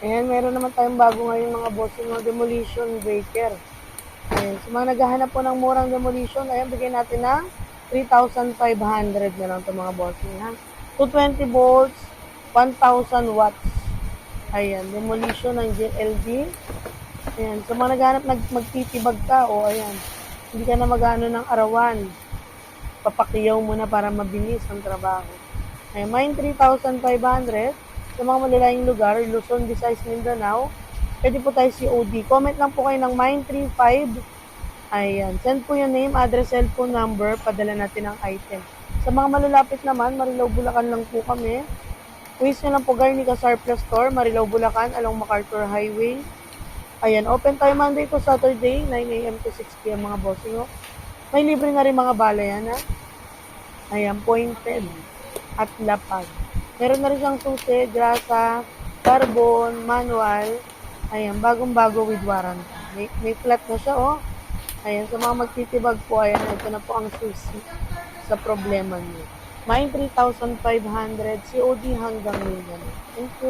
Ayan, meron naman tayong bago ngayon mga boss, yung mga demolition breaker. Ayan, sa mga naghahanap po ng murang demolition, ayan, bigyan natin ng 3,500 na lang ito mga bossing, ha? 220 volts, 1,000 watts. Ayan, demolition ng GLD. Ayan, sa mga naghahanap magtitibag ka, o ayan, hindi ka na mag-ano ng arawan. Papakiyaw mo na para mabilis ang trabaho. Ayan, mine 3,500. Sa mga malalayong lugar, Luzon, Visayas, Mindanao, pwede po tayo COD. Comment lang po kayo ng mine 35. Ayan, send po yung name, address, cellphone number, padala natin ang item. Sa mga malalapit naman, Marilao, Bulacan lang po kami. Quiz nyo lang po Garnica Surplus Store, Marilao, Bulacan, along MacArthur Highway. Ayan, open tayo Monday to Saturday, 9 a.m. to 6 p.m. mga bossing. May libre na rin mga bala yan, ha? Ayan, pointed at lapad. Meron na rin siyang susi, grasa, carbon, manual. Ayan, bagong-bago with warranty. May flat na siya, oh. Ayan, sa mga magtitibag po, ayan, ito na po ang susi sa problema niyo. Mine 3,500, COD hanggang million. Thank you.